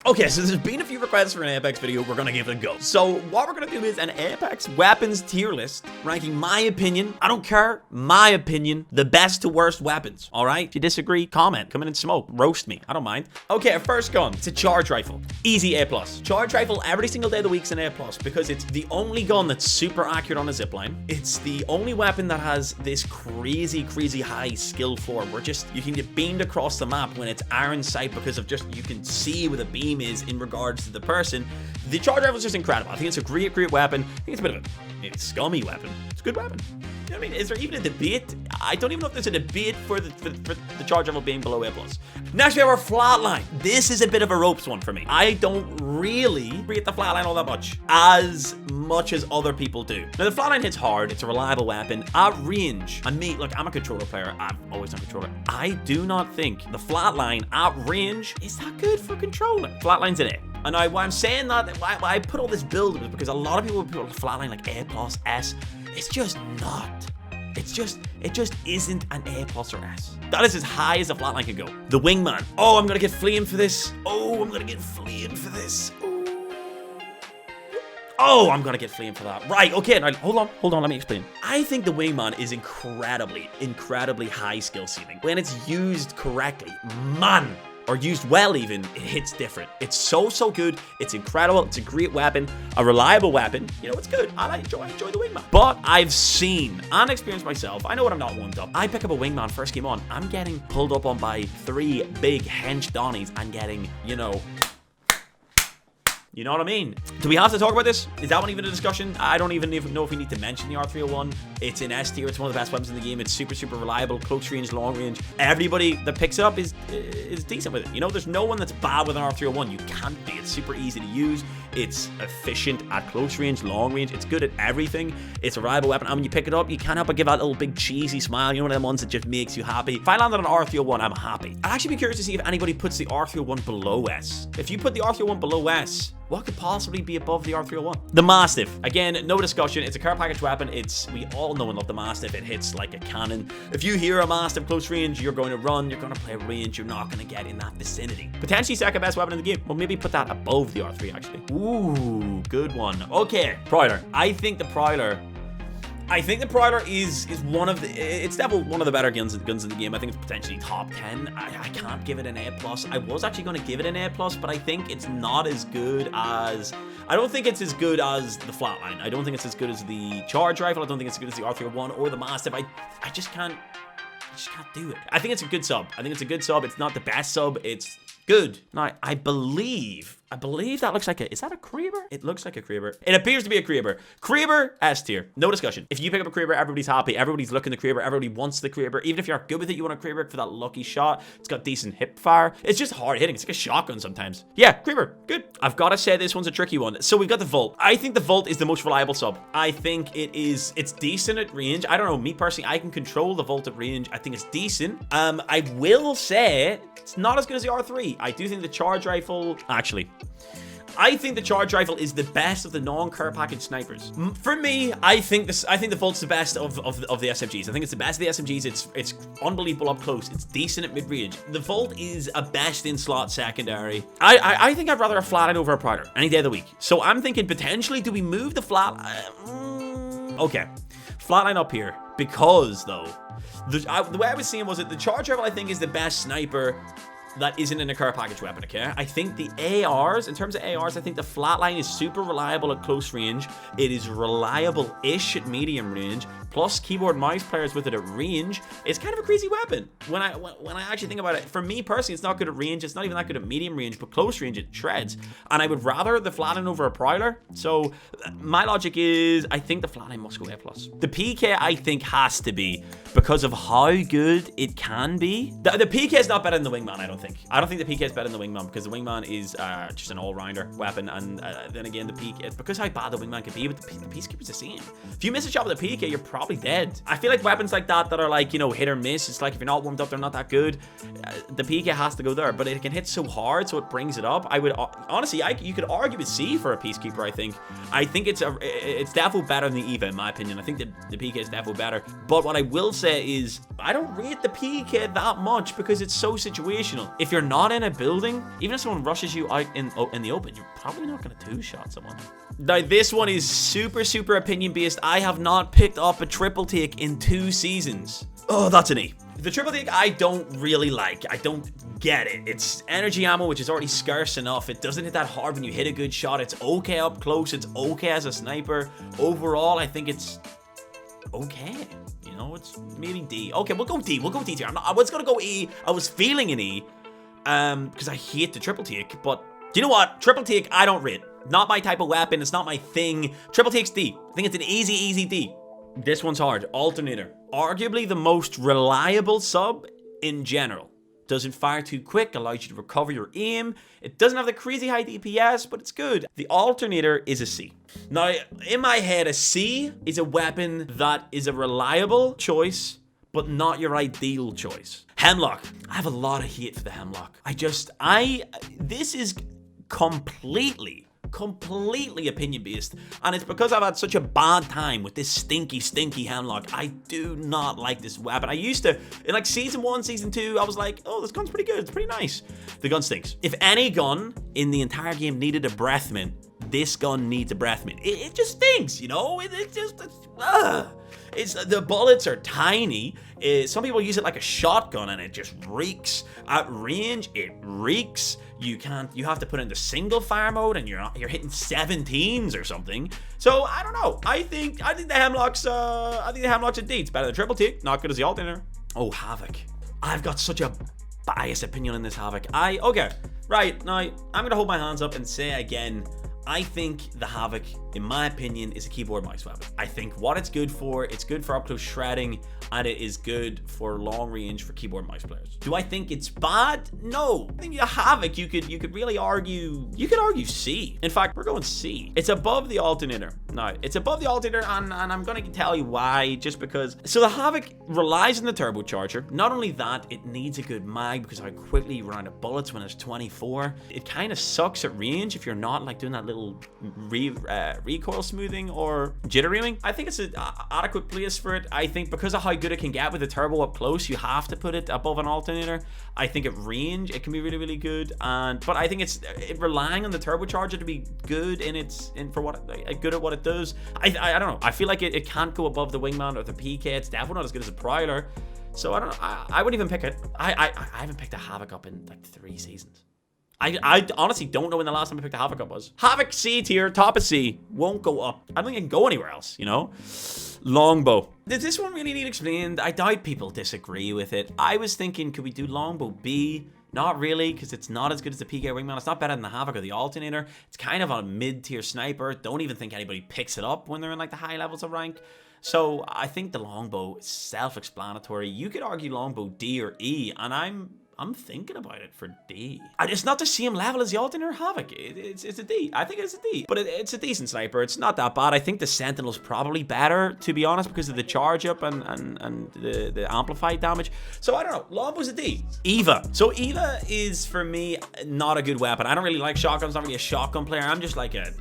Okay, so there's been a few requests for an Apex video. We're gonna give it a go. So what we're gonna do is an Apex weapons tier list, ranking my opinion, I don't care, my opinion, the best to worst weapons. All right, if you disagree, comment, come in and smoke, roast me, I don't mind. Okay, our first gun, it's a charge rifle, easy A+. Charge rifle every single day of the week's an A+, because it's the only gun that's super accurate on a zipline. It's the only weapon that has this crazy high skill floor where just you can get beamed across the map when it's iron sight, because of just you can see where the beam is in regards to the person. The charge rifle is just incredible. I think it's a great weapon. I think it's a bit of a maybe scummy weapon. It's a good weapon. You know what I mean? Is there even a debate? I don't even know if there's a debate for the charge rifle being below A+. Next we have our flatline. This is a bit of a ropes one for me. I don't really rate the flatline all that much as other people do. Now the flatline hits hard. It's a reliable weapon at range. And me, look, I'm a controller player. I've always done controller. I do not think the flatline at range is that good for controller. Flatline's an A. And now, why I'm saying that, why I put all this build is because a lot of people put flatline like A+, S. It's just not. It just isn't an A+ or S. That is as high as a flatline can go. The wingman. Oh, I'm gonna get flamed for this. Oh, I'm gonna get flamed for this. Oh, I'm gonna get flamed for that. Right, okay, now hold on, let me explain. I think the wingman is incredibly high skill ceiling. When it's used correctly, man, or used well even, it hits different. It's so good. It's incredible. It's a great weapon, a reliable weapon. You know, it's good. I enjoy the wingman. But I've seen and experienced myself. I know what I'm not warmed up. I pick up a wingman first game on. I'm getting pulled up on by 3 big hench Donnies and getting, you know what I mean? Do we have to talk about this? Is that one even a discussion? I don't even know if we need to mention the R301. It's in S tier. It's one of the best weapons in the game. It's super reliable, close range, long range. Everybody that picks it up is decent with it. You know, there's no one that's bad with an R301. You can't be. It's super easy to use. It's efficient at close range, long range. It's good at everything. It's a reliable weapon. And when you pick it up, you can't help but give that little big cheesy smile. You know, one of them ones that just makes you happy. If I land on an R301, I'm happy. I'd actually be curious to see if anybody puts the R301 below S. If you put the R301 below S, what could possibly be above the R301? The Mastiff. Again, no discussion. It's a care package weapon. We all know and love the Mastiff. It hits like a cannon. If you hear a Mastiff close range, you're going to run. You're going to play range. You're not going to get in that vicinity. Potentially second best weapon in the game. Well, maybe put that above the R3 actually. Ooh, good one. Okay, Prowler. I think the Prowler is one of the, it's definitely one of the better guns in the game. I think it's potentially top 10. I can't give it an A+. I was actually going to give it an A+, but I think it's not as good as, I don't think it's as good as the flatline. I don't think it's as good as the charge rifle. I don't think it's as good as the R301 or the Mastiff. I just can't do it. I think it's a good sub. It's not the best sub. It's good. Now, I believe that looks like is that a Kraber? It looks like a Kraber. It appears to be a Kraber. Kraber, S tier. No discussion. If you pick up a Kraber, everybody's happy. Everybody's looking the Kraber. Everybody wants the Kraber. Even if you're good with it, you want a Kraber for that lucky shot. It's got decent hip fire. It's just hard hitting. It's like a shotgun sometimes. Yeah, Kraber, good. I've got to say this one's a tricky one. So we've got the Volt. I think the Volt is the most reliable sub. I think it's decent at range. I don't know, me personally, I can control the Volt at range. I think it's decent. I will say it's not as good as the R3. I do think the charge rifle, actually, I think the charge rifle is the best of the non-care package snipers. For me, I think the Volt's the best of the SMGs. I think it's the best of the SMGs. It's unbelievable up close. It's decent at mid-range. The Volt is a best in slot secondary. I think I'd rather a flatline over a Prowler any day of the week. So I'm thinking potentially, do we move the flat? Okay, flatline up here, because though the way I was seeing was that the charge rifle I think is the best sniper that isn't in a care package weapon, okay? I think the ARs, in terms of ARs, I think the flatline is super reliable at close range. It is reliable-ish at medium range. Plus, keyboard and mouse players with it at range. It's kind of a crazy weapon. When I actually think about it, for me personally, it's not good at range. It's not even that good at medium range, but close range, it shreds. And I would rather the flatline over a Prowler. So my logic is, I think the flatline must go A+. The PK, I think, has to be, because of how good it can be. The PK is not better than the wingman, I don't think. I don't think the PK is better than the wingman, because the wingman is just an all-rounder weapon, and then again, the PK, it's because how bad the wingman can be, but the Peacekeeper's the same. If you miss a shot with a PK, you're probably dead. I feel like weapons like that are like, you know, hit or miss, it's like if you're not warmed up, they're not that good. The PK has to go there, but it can hit so hard, so it brings it up. I would, honestly, you could argue with C for a Peacekeeper, I think. I think it's definitely better than the EVA, in my opinion. I think the PK is definitely better, but what I will say is, I don't rate the PK that much because it's so situational. still, if you're not in a building, even if someone rushes you out in the open, you're probably not going to two-shot someone. Now, this one is super, super opinion-based. I have not picked up a triple take in 2 seasons. Oh, that's an E. The triple take I don't really like. I don't get it. It's energy ammo, which is already scarce enough. It doesn't hit that hard when you hit a good shot. It's okay up close. It's okay as a sniper. Overall, I think it's okay. You know, it's maybe D. Okay, we'll go D. We'll go D tier. I was going to go E. I was feeling an E because I hate the triple take. But do you know what? Triple take, I don't rate. Not my type of weapon. It's not my thing. Triple take's D. I think it's an easy, easy D. This one's hard. Alternator. Arguably the most reliable sub in general. Doesn't fire too quick, allows you to recover your aim. It doesn't have the crazy high DPS, but it's good. The Alternator is a C. Now, in my head, a C is a weapon that is a reliable choice, but not your ideal choice. Hemlock. I have a lot of hate for the Hemlock. This is completely opinion based, and it's because I've had such a bad time with this stinky Hemlock. I do not like this weapon. I used to, in like season 1, season 2, I was like, oh, this gun's pretty good, it's pretty nice. The gun stinks. If any gun in the entire game needed a breath mint, this gun needs a breath mint. It just stinks, you know. It's the bullets are tiny. Some people use it like a shotgun and it just reeks. At range, it reeks. You have to put it into single fire mode and you're hitting 17s or something. So I don't know. I think the Hemlock's a D. It's better than triple take, not good as the Alternator. Oh, Havoc. I've got such a biased opinion on this Havoc. Okay, right, now I'm gonna hold my hands up and say again, I think the Havoc, in my opinion, is a keyboard mouse weapon. I think what it's good for up close shredding, and it is good for long range for keyboard mouse players. Do I think it's bad? No. I think the Havoc, you could really argue, C. In fact, we're going C. It's above the Alternator. Now, it's above the Alternator, and I'm gonna tell you why, just because. So the Havoc relies on the turbocharger. Not only that, it needs a good mag because how quickly you run out of bullets when it's 24. It kind of sucks at range if you're not like doing that little recoil smoothing or jittering. I think it's an adequate place for it. I think because of how good it can get with the turbo up close, you have to put it above an Alternator. I think at range it can be really good, but I think it's relying on the turbocharger to be good good at what it does. I don't know. I feel like it can't go above the Wingman or the PK. It's definitely not as good as a Prowler. So I don't know. I wouldn't even pick it. I haven't picked a Havoc up in like 3 seasons. I honestly don't know when the last time I picked a Havoc up was. Havoc C tier, top of C, won't go up. I don't think it can go anywhere else, you know? Longbow. Does this one really need explained? I doubt people disagree with it. I was thinking, could we do Longbow B? Not really, because it's not as good as the PK Wingman. It's not better than the Havoc or the Alternator. It's kind of a mid-tier sniper. Don't even think anybody picks it up when they're in like the high levels of rank. So I think the Longbow is self-explanatory. You could argue Longbow D or E, and I'm thinking about it for D. It's not the same level as the Alternator Havoc. It's a D. I think it's a D. But it's a decent sniper. It's not that bad. I think the Sentinel's probably better, to be honest, because of the charge up and the amplified damage. So I don't know. Lombow's a D. Eva. So Eva is, for me, not a good weapon. I don't really like shotguns. I'm not really a shotgun player. I'm just like an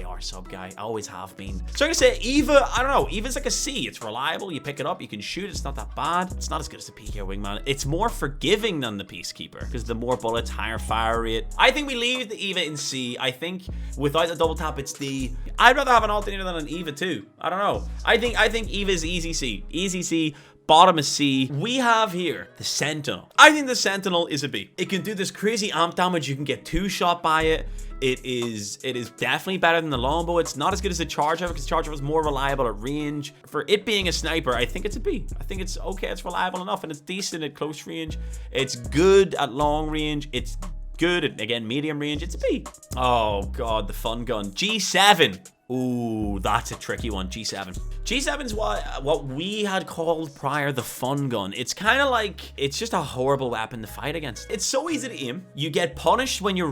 AR sub guy. I always have been. So I'm gonna say Eva, I don't know. Eva's like a C. It's reliable. You pick it up. You can shoot. It's not that bad. It's not as good as the PK Wingman. It's more forgiving than the Peacekeeper because the more bullets, higher fire rate. I think we leave the Eva in C. I think without the double tap, it's D. I'd rather have an Alternator than an Eva too. I don't know. I think Eva's easy C. Easy C. Bottom is C. We have here the Sentinel. I think the Sentinel is a B. It can do this crazy amp damage. You can get 2-shot by it. It is definitely better than the Longbow. It's not as good as the Charger because the Charger was more reliable at range. For it being a sniper, I think it's a B. I think it's okay. It's reliable enough and it's decent at close range. It's good at long range. It's good at, again, medium range. It's a B. Oh God, the fun gun. G7. Ooh, that's a tricky one. G7. G7's what we had called prior the fun gun. It's kind of like, it's just a horrible weapon to fight against. It's so easy to aim. You get punished when you're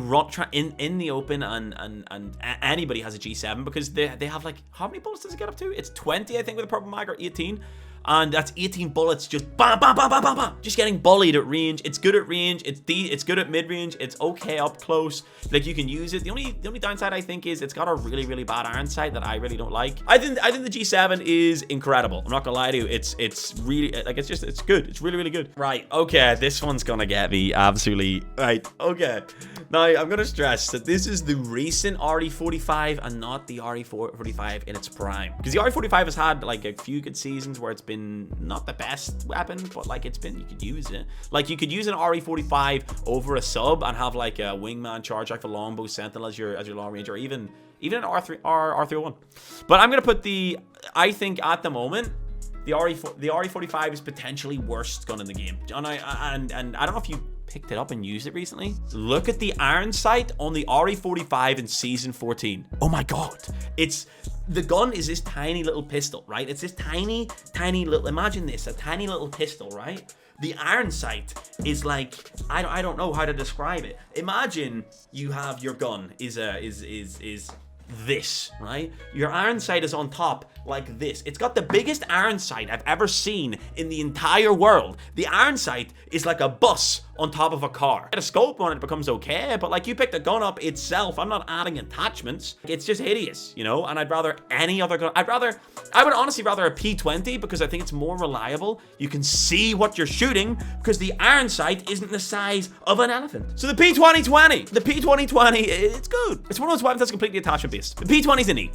in the open and anybody has a G7 because they have like, how many bullets does it get up to? It's 20, I think, with a purple mag, or 18. and that's 18 bullets just bam, bam, bam, bam, bam, bam. Just getting bullied at range. It's good at range. It's good at mid-range. It's okay up close. Like, you can use it. The only downside, I think, is it's got a really, really bad iron sight that I really don't like. I think the G7 is incredible. I'm not gonna lie to you. It's really, like, it's good. It's really, really good. Right, okay, this one's gonna get me absolutely right. Okay, now I'm gonna stress that this is the recent RE45 and not the RE45 in its prime, because the RE45 has had like a few good seasons where it's been not the best weapon, but like it's been, you could use it. Like, you could use an RE45 over a sub and have like a wingman charge rifle longbow sentinel as your long range, or even an R301. But I'm gonna put I think at the moment the RE45 is potentially worst gun in the game. And I don't know if you picked it up and used it recently. Look at the iron sight on the RE45 in season 14. Oh my god. The gun is this tiny little pistol, right? It's this tiny little, imagine this, a tiny little pistol, right? The iron sight is like, I don't know how to describe it. Imagine you have your gun is this, right? Your iron sight is on top like this. It's got the biggest iron sight I've ever seen in the entire world. The iron sight is like a bus on top of a car. Get a scope on it, becomes okay, but like, you pick the gun up itself, I'm not adding attachments. It's just hideous, you know? And I'd rather any other gun. I would honestly rather a P20, because I think it's more reliable. You can see what you're shooting because the iron sight isn't the size of an elephant. So the P2020, it's good. It's one of those weapons that's completely attachment based. The P20's a neat.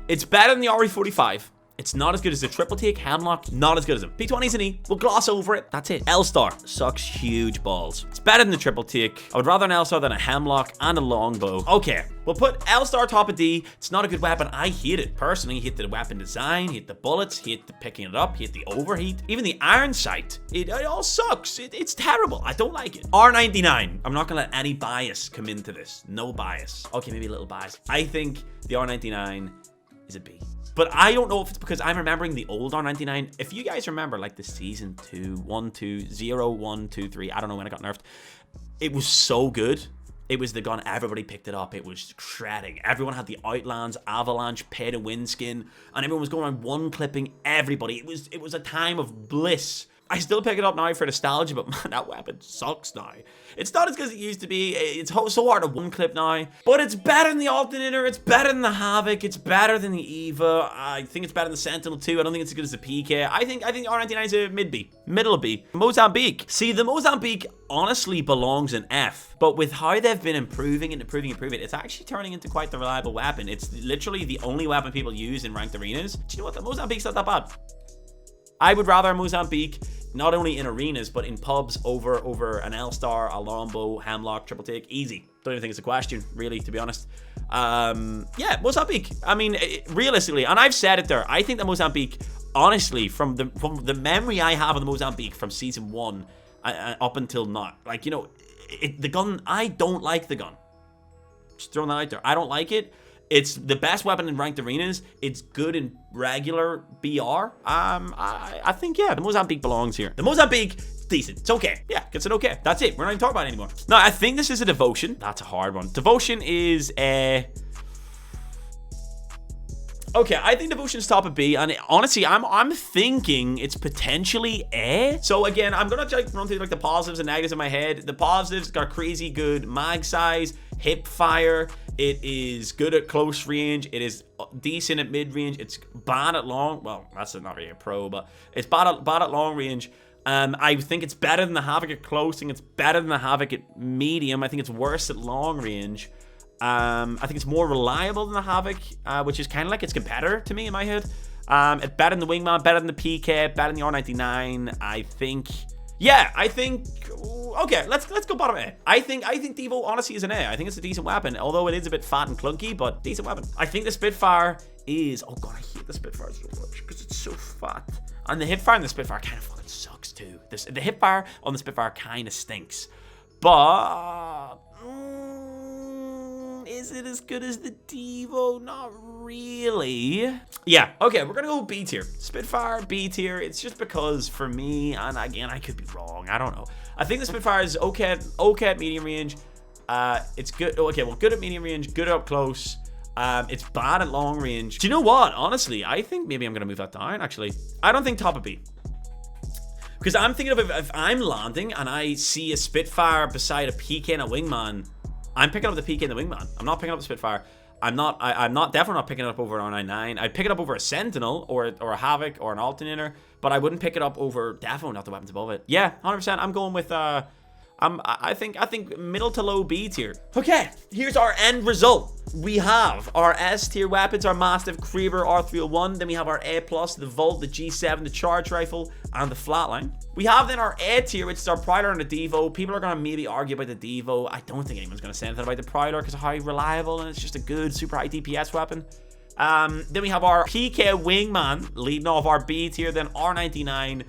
It's better than the RE45. It's not as good as the triple take, hemlock, not as good as them. P20's an E, we'll gloss over it, that's it. L-Star sucks huge balls. It's better than the triple take. I would rather an L-Star than a hemlock and a longbow. Okay, we'll put L-Star top of D. It's not a good weapon. I hate it personally. Hate the weapon design, hate the bullets, hate the picking it up, hate the overheat. Even the iron sight, it all sucks. It's terrible. I don't like it. R99. I'm not gonna let any bias come into this. No bias. Okay, maybe a little bias. I think the R99 is a B. But I don't know if it's because I'm remembering the old R99. If you guys remember, like, the season 2, 1, 2, 0, 1, 2, 3, I don't know when it got nerfed. It was so good. It was the gun, everybody picked it up. It was shredding. Everyone had the Outlands, Avalanche, Pay to Win skin, and everyone was going around one clipping everybody. It was a time of bliss. I still pick it up now for nostalgia, but man, that weapon sucks now. It's not as good as it used to be. It's so hard to one clip now, but it's better than the Alternator. It's better than the Havoc. It's better than the Eva. I think it's better than the Sentinel too. I don't think it's as good as the PK. I think R99 is a mid B, middle B. Mozambique. See, the Mozambique honestly belongs in F, but with how they've been improving, it's actually turning into quite the reliable weapon. It's literally the only weapon people use in ranked arenas. Do you know what? The Mozambique's not that bad. I would rather a Mozambique, not only in arenas, but in pubs over an L-Star, a Longbow, Hemlock, Triple Take. Easy. Don't even think it's a question, really, to be honest. Yeah, Mozambique. I mean, realistically, and I've said it there, I think the Mozambique, honestly, from the memory I have of the Mozambique from season 1 up until now, like, you know, the gun, I don't like the gun. Just throwing that out there. I don't like it. It's the best weapon in ranked arenas. It's good in regular BR. I think, yeah, the Mozambique belongs here. The Mozambique, decent. It's okay. Yeah, it's an okay. That's it. We're not even talking about it anymore. No, I think this is a Devotion. That's a hard one. Devotion is a... Okay, I think Devotion's top of B, and honestly, I'm thinking it's potentially A. So again, I'm gonna run through like the positives and negatives in my head. The positives got crazy good mag size, hip fire. It is good at close range. It is decent at mid range. It's bad at long. Well, that's not really a pro, but it's bad at long range. I think it's better than the Havoc at close. I think it's better than the Havoc at medium. I think it's worse at long range. I think it's more reliable than the Havoc, which is kind of like its competitor to me in my head. It's better than the Wingman, better than the PK, better than the R99. I think, yeah, I think, okay, let's go bottom A. I think Devo honestly is an A. I think it's a decent weapon, although it is a bit fat and clunky, but decent weapon. I think the Spitfire is, oh god, I hate the Spitfire so much because it's so fat. And the hipfire on the Spitfire kind of fucking sucks too. The hipfire on the Spitfire kind of stinks, but is it as good as the Devo? Not really. Yeah, okay, we're gonna go B tier. Spitfire, B tier. It's just because for me, and again, I could be wrong, I don't know. I think the Spitfire is okay at medium range. It's good, okay, well, good at medium range, good up close. It's bad at long range. Do you know what? Honestly, I think maybe I'm going to move that down, actually. I don't think top of B. Because I'm thinking of if I'm landing and I see a Spitfire beside a PK and a Wingman, I'm picking up the PK and the Wingman. I'm not picking up the Spitfire. I'm definitely not picking it up over an R99. I'd pick it up over a Sentinel or a Havoc or an Alternator, but I wouldn't pick it up over definitely not the weapons above it. Yeah, 100%. I'm going with I think middle to low B tier. Okay, here's our end result. We have our S tier weapons, our Mastiff, Creeper, R301. Then we have our A+, the Volt, the G7, the Charge Rifle, and the Flatline. We have then our A tier, which is our Prowler and the Devo. People are going to maybe argue about the Devo. I don't think anyone's going to say anything about the Prowler because of how reliable and it's just a good super high DPS weapon. Then we have our PK Wingman leading off our B tier, then R99,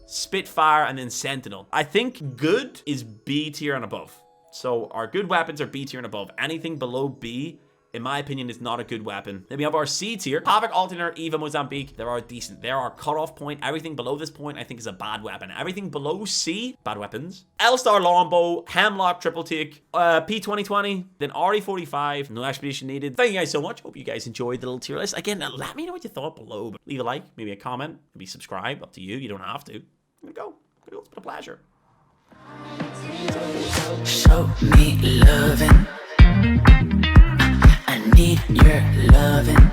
Spitfire, and then Sentinel. I think good is B tier and above. So our good weapons are B tier and above. Anything below B, in my opinion, is not a good weapon. Then we have our C tier. Havoc, Alternator, Eva, Mozambique. They are decent. They're our cutoff point. Everything below this point, I think, is a bad weapon. Everything below C, bad weapons. L-Star Longbow, Hemlock, Triple Take, P2020, then RE45. No expedition needed. Thank you guys so much. Hope you guys enjoyed the little tier list. Again, let me know what you thought below. Leave a like, maybe a comment, maybe subscribe. Up to you. You don't have to. I'm gonna go. It's been a pleasure. Show me loving. I need your loving.